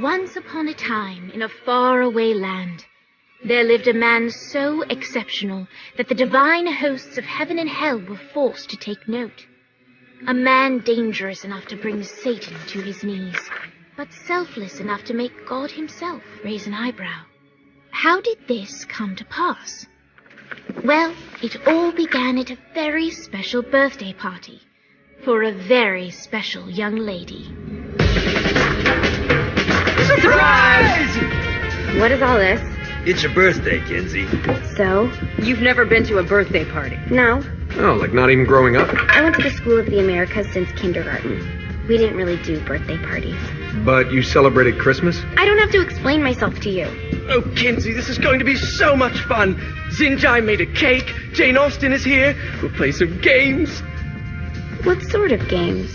Once upon a time, in a faraway land, there lived a man so exceptional that the divine hosts of heaven and hell were forced to take note. A man dangerous enough to bring Satan to his knees, but selfless enough to make God himself raise an eyebrow. How did this come to pass? Well, it all began at a very special birthday party for a very special young lady. Surprise! What is all this? It's your birthday, Kinsey. So? You've never been to a birthday party? No. Oh, like not even growing up? I went to the School of the Americas since kindergarten. We didn't really do birthday parties. But you celebrated Christmas? I don't have to explain myself to you. Oh, Kinsey, this is going to be so much fun. Zinjai made a cake. Jane Austen is here. We'll play some games. What sort of games?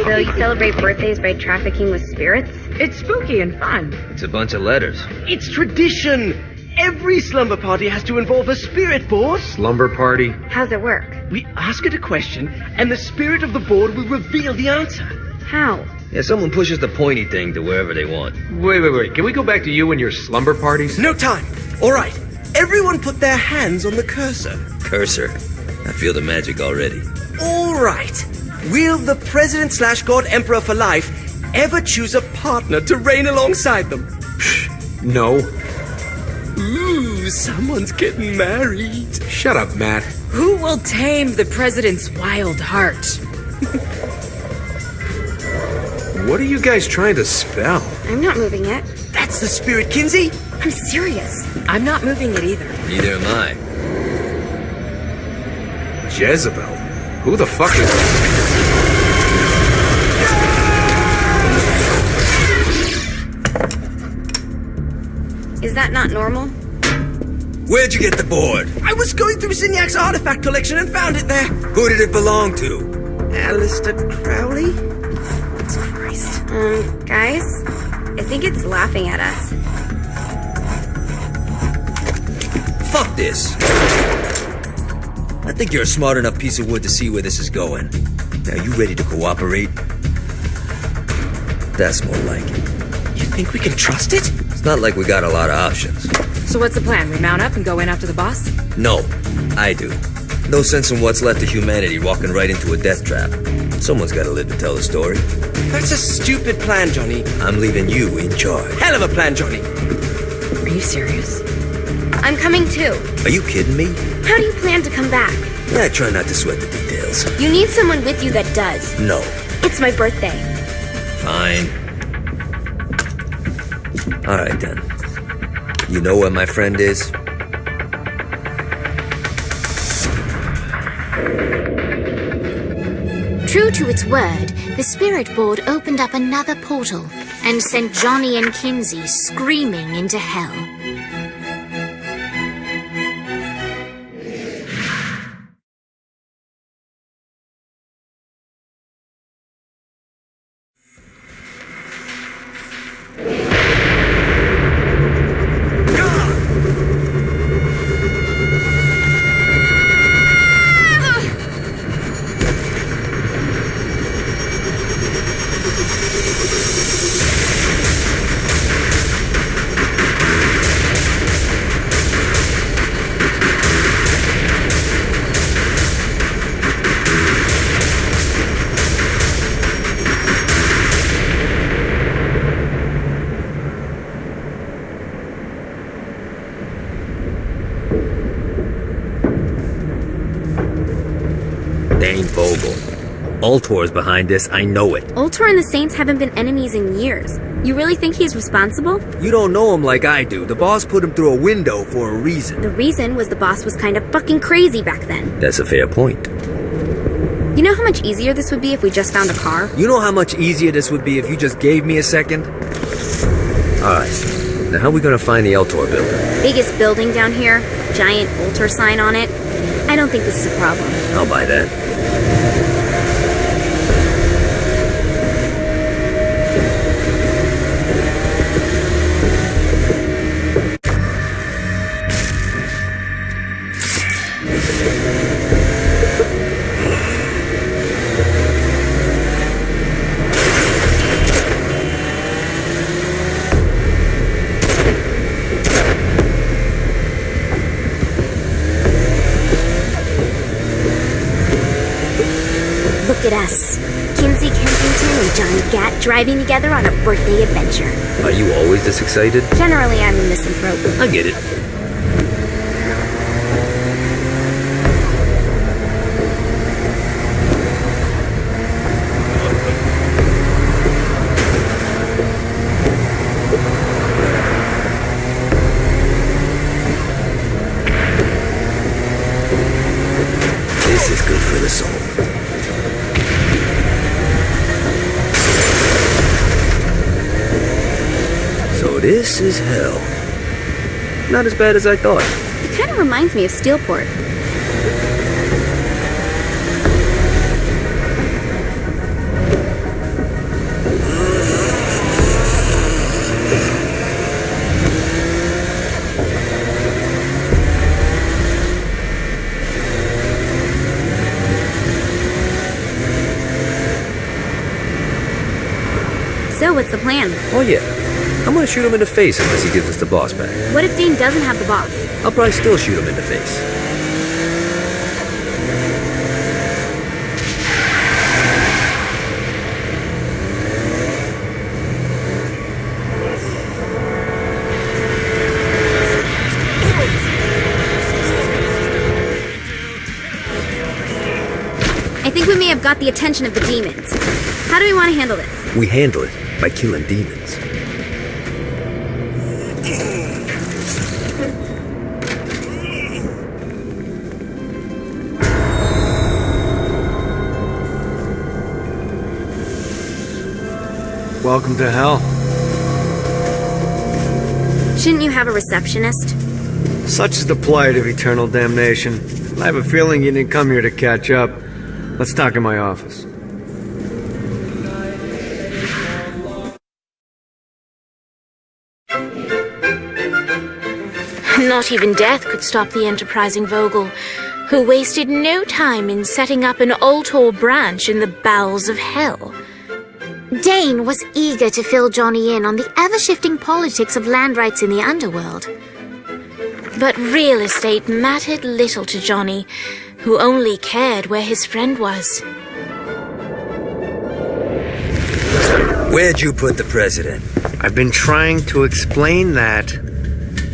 So you celebrate birthdays by trafficking with spirits? It's spooky and fun. It's a bunch of letters. It's tradition. Every slumber party has to involve a spirit board. Slumber party? How's it work? We ask it a question, and the spirit of the board will reveal the answer. How? Yeah, someone pushes the pointy thing to wherever they want. Wait. Can we go back to you and your slumber parties? No time. All right. Everyone put their hands on the cursor. Cursor. I feel the magic already. All right. Will the President/God Emperor for life ever choose a partner to reign alongside them? No. Ooh, someone's getting married. Shut up, Matt. Who will tame the president's wild heart? What are you guys trying to spell? I'm not moving it. That's the spirit, Kinsey. I'm serious. I'm not moving it either. Neither am I. Jezebel? Who the fuck is... Is that not normal? Where'd you get the board? I was going through Signac's artifact collection and found it there. Who did it belong to? Alistair Crowley? Christ. Guys, I think it's laughing at us. Fuck this. I think you're a smart enough piece of wood to see where this is going. Now, you ready to cooperate? That's more like it. You think we can trust it? It's not like we got a lot of options. So what's the plan? We mount up and go in after the boss? No, I do. No sense in what's left of humanity walking right into a death trap. Someone's got to live to tell the story. That's a stupid plan, Johnny. I'm leaving you in charge. Hell of a plan, Johnny. Are you serious? I'm coming too. Are you kidding me? How do you plan to come back? I try not to sweat the details. You need someone with you that does. No. It's my birthday. Fine. All right, then. You know where my friend is? True to its word, the spirit board opened up another portal and sent Johnny and Kinsey screaming into hell. Dane Vogel. Ultor's behind this, I know it. Ultor and the Saints haven't been enemies in years. You really think he's responsible? You don't know him like I do. The boss put him through a window for a reason. The reason was the boss was kind of fucking crazy back then. That's a fair point. You know how much easier this would be if we just found a car? You know how much easier this would be if you just gave me a second? Alright, now how are we gonna find the Ultor building? Biggest building down here, giant Ultor sign on it. I don't think this is a problem. I'll buy that. at us. Kinsey Kensington and Johnny Gat driving together on a birthday adventure. Are you always this excited? Generally, I'm a misanthrope. I get it. This is good for the soul. So this is hell. Not as bad as I thought. It kind of reminds me of Steelport. So, what's the plan? Oh yeah. I'm gonna shoot him in the face unless he gives us the boss back. What if Dane doesn't have the boss? I'll probably still shoot him in the face. I think we may have got the attention of the demons. How do we want to handle this? We handle it by killing demons. Welcome to hell. Shouldn't you have a receptionist? Such is the plight of eternal damnation. I have a feeling you didn't come here to catch up. Let's talk in my office. Not even death could stop the enterprising Vogel, who wasted no time in setting up an Ultor branch in the bowels of hell. Dane was eager to fill Johnny in on the ever-shifting politics of land rights in the underworld. But real estate mattered little to Johnny, who only cared where his friend was. Where'd you put the president? I've been trying to explain that.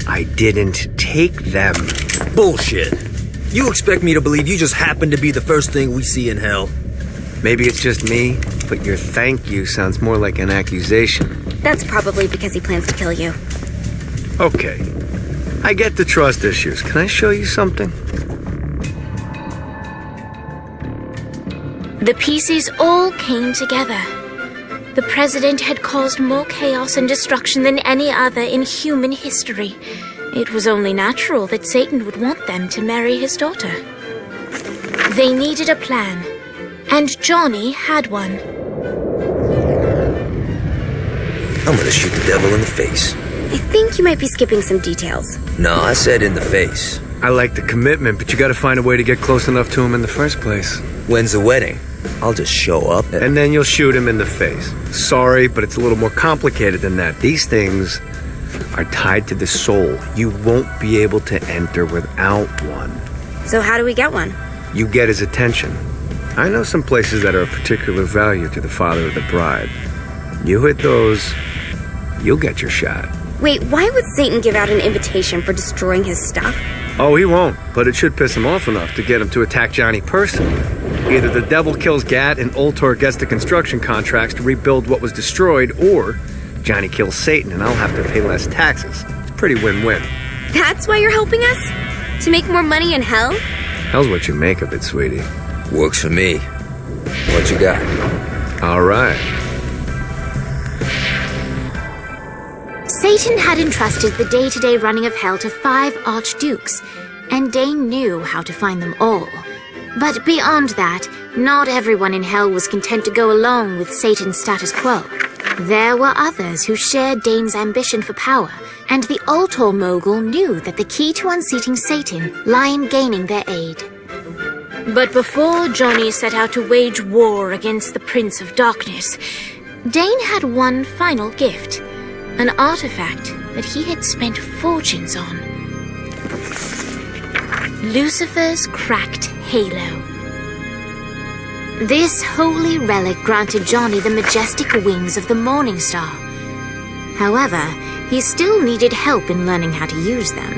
I didn't take them. Bullshit. You expect me to believe you just happen to be the first thing we see in hell? Maybe it's just me, but your thank you sounds more like an accusation. That's probably because he plans to kill you. Okay. I get the trust issues. Can I show you something? The pieces all came together. The president had caused more chaos and destruction than any other in human history. It was only natural that Satan would want them to marry his daughter. They needed a plan, and Johnny had one. I'm gonna shoot the devil in the face. I think you might be skipping some details. No, I said in the face. I like the commitment, but you gotta find a way to get close enough to him in the first place. When's the wedding? I'll just show up And then you'll shoot him in the face. Sorry, but it's a little more complicated than that. These things are tied to the soul. You won't be able to enter without one. So how do we get one? You get his attention. I know some places that are of particular value to the father of the bride. You hit those, you'll get your shot. Wait, why would Satan give out an invitation for destroying his stuff? Oh, he won't, but it should piss him off enough to get him to attack Johnny personally. Either the devil kills Gat and Ultor gets the construction contracts to rebuild what was destroyed, or Johnny kills Satan and I'll have to pay less taxes. It's pretty win-win. That's why you're helping us? To make more money in hell? Hell's what you make of it, sweetie. Works for me. What you got? All right. Satan had entrusted the day-to-day running of hell to 5 archdukes, and Dane knew how to find them all. But beyond that, not everyone in hell was content to go along with Satan's status quo. There were others who shared Dane's ambition for power, and the Ultor mogul knew that the key to unseating Satan lay in gaining their aid. But before Johnny set out to wage war against the Prince of Darkness, Dane had one final gift, an artifact that he had spent fortunes on. Lucifer's cracked halo. This holy relic granted Johnny the majestic wings of the Morning Star. However, he still needed help in learning how to use them.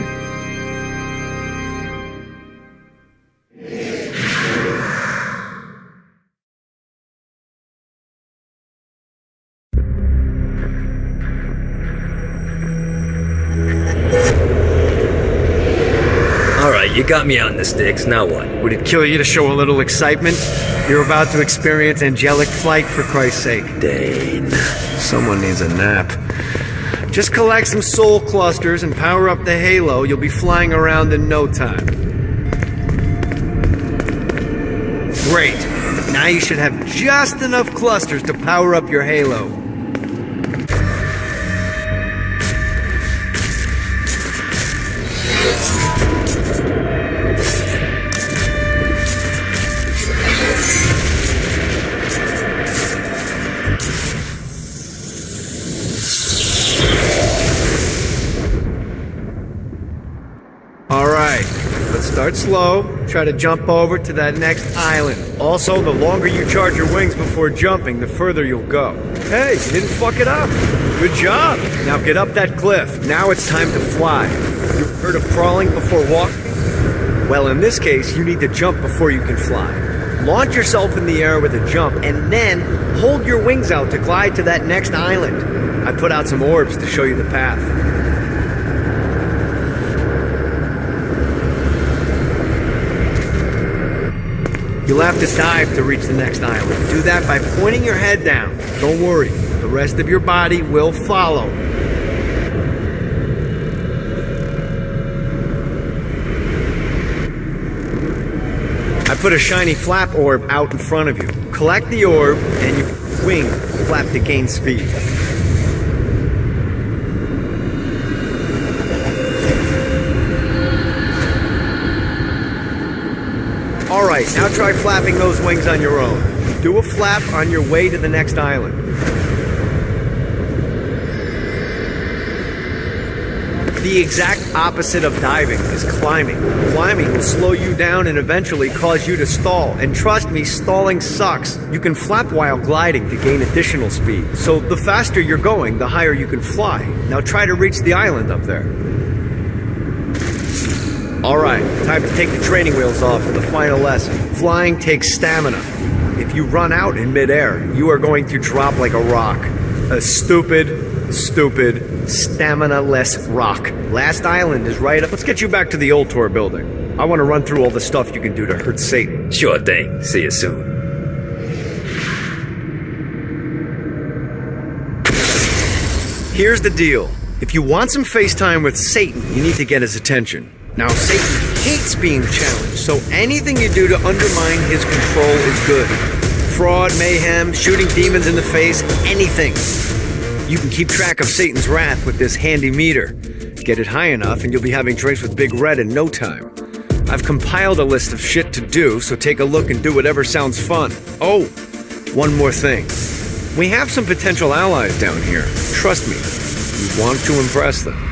Alright, you got me out in the sticks, now what? Would it kill you to show a little excitement? You're about to experience angelic flight, for Christ's sake. Dane. Someone needs a nap. Just collect some soul clusters and power up the halo. You'll be flying around in no time. Great. Now you should have just enough clusters to power up your halo. Alright, let's start slow. Try to jump over to that next island. Also, the longer you charge your wings before jumping, the further you'll go. Hey, you didn't fuck it up. Good job. Now get up that cliff. Now it's time to fly. You heard of crawling before walking? Well, in this case, you need to jump before you can fly. Launch yourself in the air with a jump, and then hold your wings out to glide to that next island. I put out some orbs to show you the path. You'll have to dive to reach the next island. Do that by pointing your head down. Don't worry, the rest of your body will follow. I put a shiny flap orb out in front of you. Collect the orb, and you wing flap to gain speed. Alright, now try flapping those wings on your own. Do a flap on your way to the next island. The exact opposite of diving is climbing. Climbing will slow you down and eventually cause you to stall. And trust me, stalling sucks. You can flap while gliding to gain additional speed. So the faster you're going, the higher you can fly. Now try to reach the island up there. Alright, time to take the training wheels off for the final lesson. Flying takes stamina. If you run out in midair, you are going to drop like a rock. A stupid, stamina-less rock. Last island is right up. Let's get you back to the old tour building. I want to run through all the stuff you can do to hurt Satan. Sure thing. See you soon. Here's the deal. If you want some FaceTime with Satan, you need to get his attention. Now, Satan hates being challenged, so anything you do to undermine his control is good. Fraud, mayhem, shooting demons in the face, anything. You can keep track of Satan's wrath with this handy meter. Get it high enough and you'll be having drinks with Big Red in no time. I've compiled a list of shit to do, so take a look and do whatever sounds fun. Oh, one more thing. We have some potential allies down here. Trust me, you want to impress them.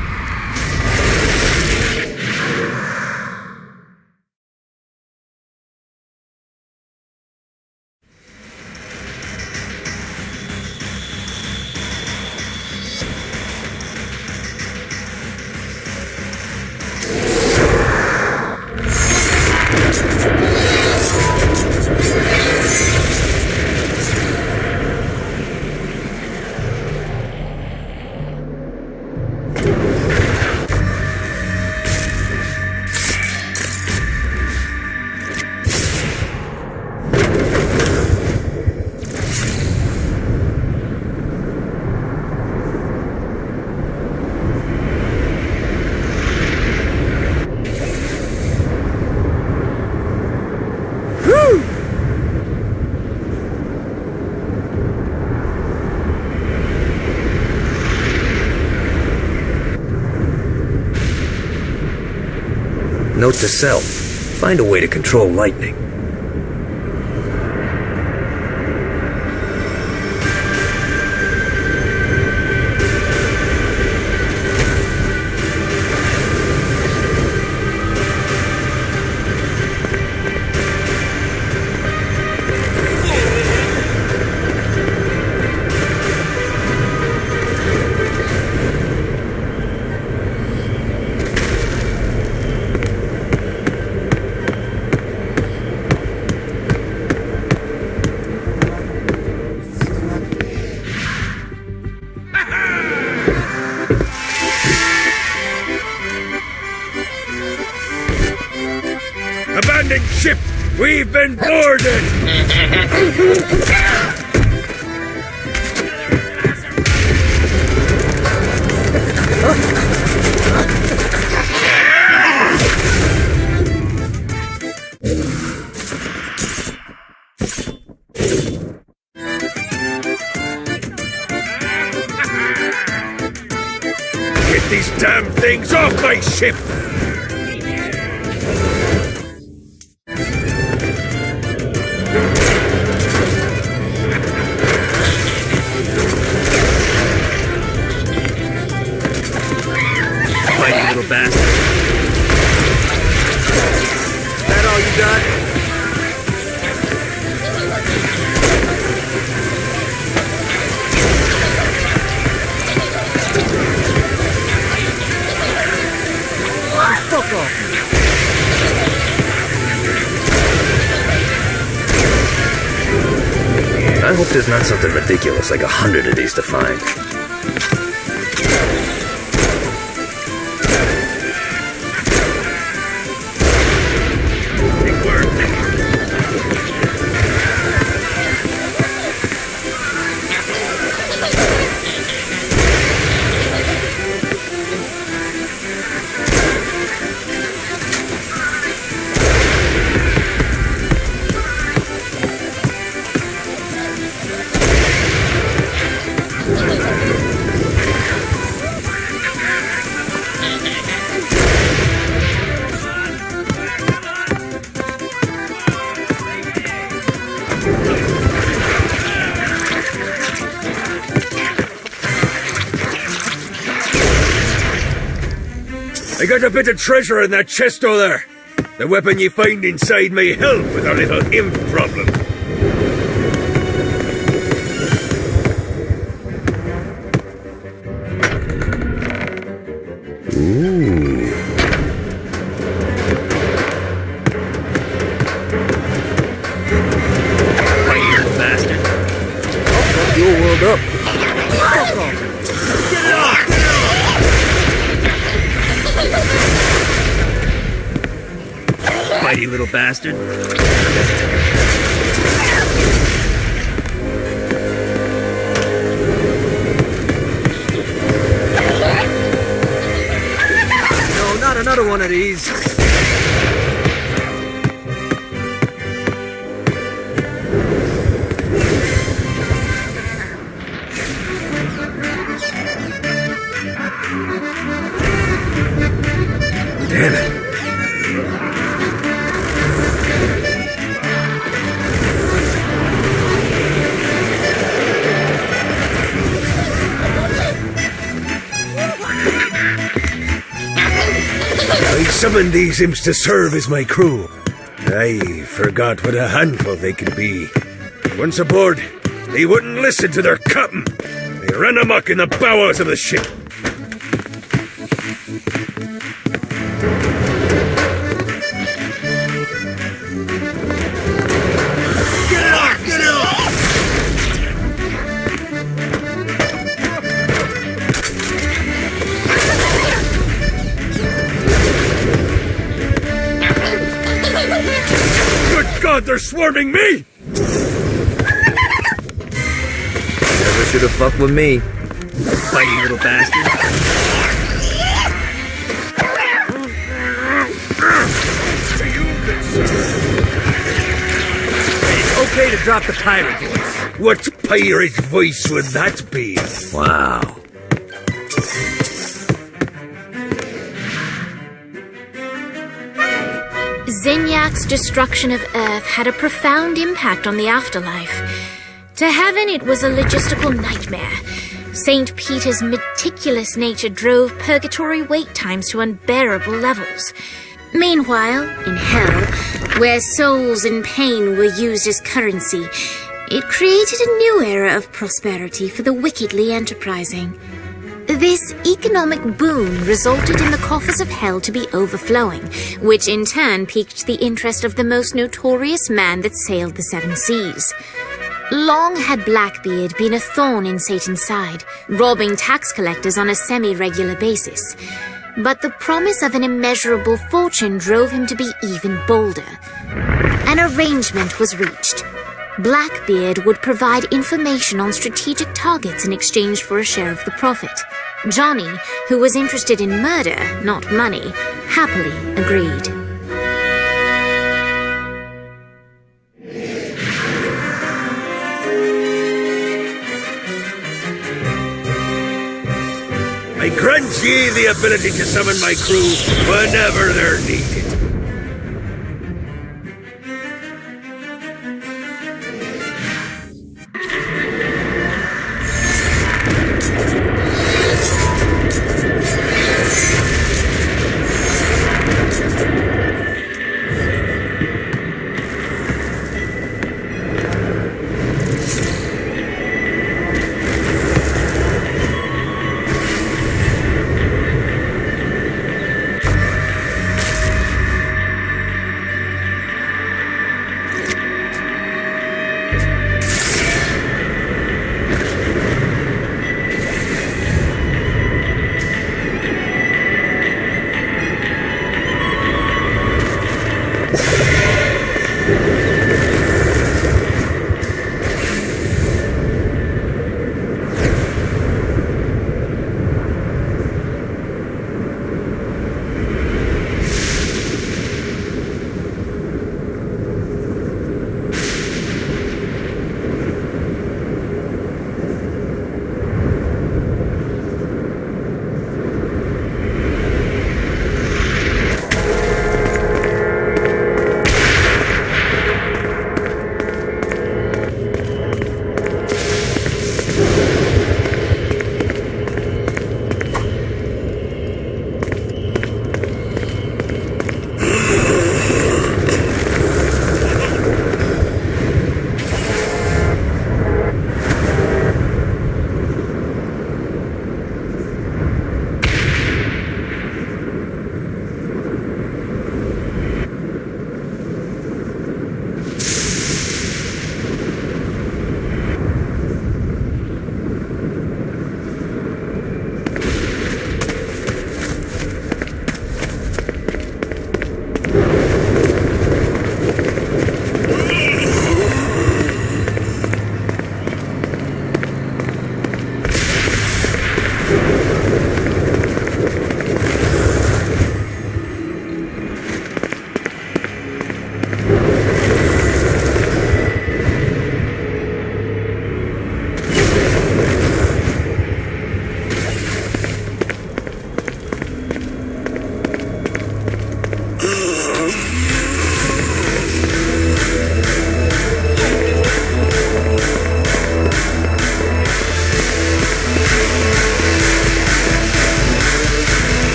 Note to self, find a way to control lightning. ship! We've been boarded! Get these damn things off my ship! Mighty little bastard. That all you got? Fuck off. I hope there's not something ridiculous like 100 of these to find. I got a bit of treasure in that chest over there. The weapon you find inside may help with our little imp problem. Ooh. Right, you bastard. I'll fuck your world up. Fuck off. Get it off! Mighty little bastard. No, not another one of these. Damn it. I summoned these imps to serve as my crew. I forgot what a handful they could be. Once aboard, they wouldn't listen to their captain. They ran amok in the bowels of the ship. God, they're swarming me! Never should have fucked with me. Fighty little bastard. It's okay to drop the pirate voice. What pirate voice would that be? Wow. Zinyak's destruction of Earth had a profound impact on the afterlife. To heaven, it was a logistical nightmare. St. Peter's meticulous nature drove purgatory wait times to unbearable levels. Meanwhile, in hell, where souls in pain were used as currency, it created a new era of prosperity for the wickedly enterprising. This economic boom resulted in the coffers of hell to be overflowing, which in turn piqued the interest of the most notorious man that sailed the seven seas. Long had Blackbeard been a thorn in Satan's side, robbing tax collectors on a semi-regular basis. But the promise of an immeasurable fortune drove him to be even bolder. An arrangement was reached. Blackbeard would provide information on strategic targets in exchange for a share of the profit. Johnny, who was interested in murder, not money, happily agreed. I grant ye the ability to summon my crew whenever they're needed.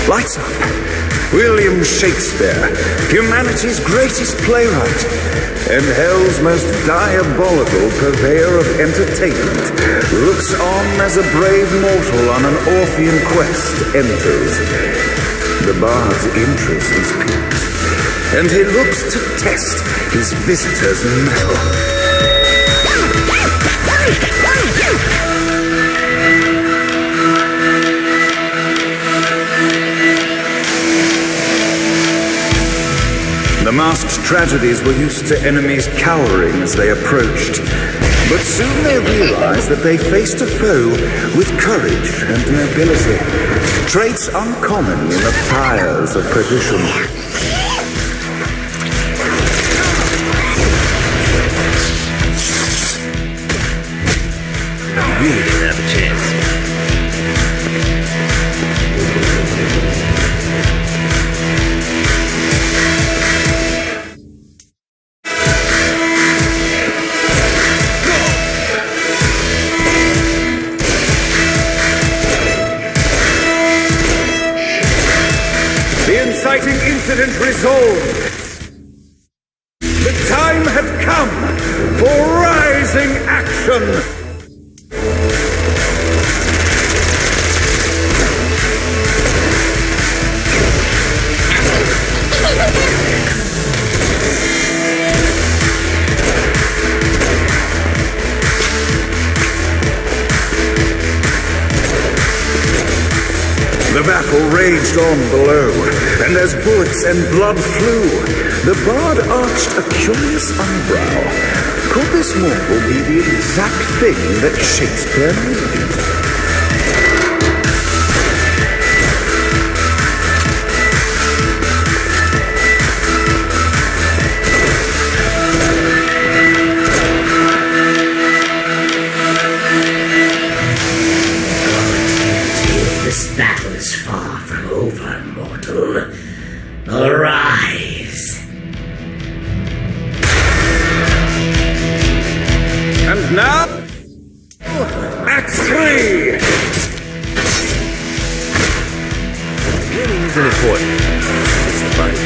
Lights up. William Shakespeare, humanity's greatest playwright, and hell's most diabolical purveyor of entertainment, looks on as a brave mortal on an Orphean quest enters. The bard's interest is piqued, and he looks to test his visitor's mettle. The masked tragedies were used to enemies cowering as they approached, but soon they realized that they faced a foe with courage and nobility, traits uncommon in the fires of perdition. Really didn't have a chance. The inciting incident resolved. The time had come for rising action. on below, and as bullets and blood flew, the bard arched a curious eyebrow. Could this mortal be the exact thing that Shakespeare needed? This battle is far from over, mortal. Arise! And now, Act 3! Winning isn't important. It's the fight.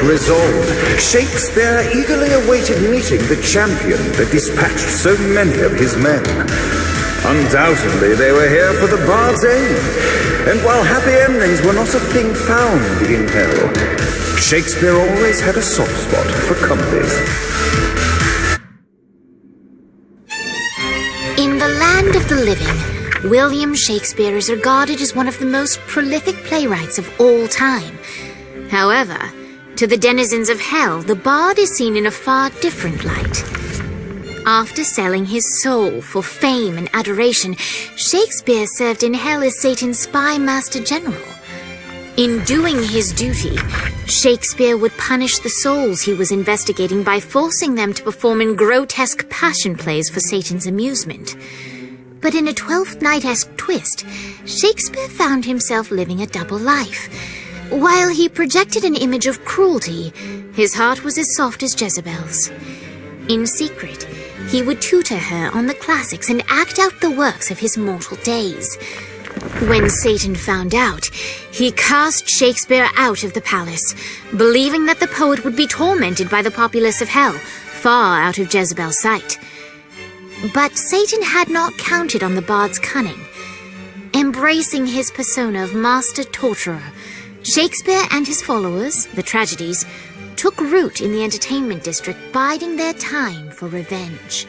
Resolved, Shakespeare eagerly awaited meeting the champion that dispatched so many of his men. Undoubtedly, they were here for the bard's aid, and while happy endings were not a thing found in hell, Shakespeare always had a soft spot for comedies. In the land of the living, William Shakespeare is regarded as one of the most prolific playwrights of all time. However, to the denizens of hell, the bard is seen in a far different light. After selling his soul for fame and adoration, Shakespeare served in hell as Satan's spy master general. In doing his duty, Shakespeare would punish the souls he was investigating by forcing them to perform in grotesque passion plays for Satan's amusement. But in a Twelfth Night-esque twist, Shakespeare found himself living a double life. While he projected an image of cruelty, his heart was as soft as Jezebel's. In secret, he would tutor her on the classics and act out the works of his mortal days. When Satan found out, he cast Shakespeare out of the palace, believing that the poet would be tormented by the populace of hell, far out of Jezebel's sight. But Satan had not counted on the bard's cunning. Embracing his persona of master torturer, Shakespeare and his followers, the tragedies, took root in the entertainment district, biding their time for revenge.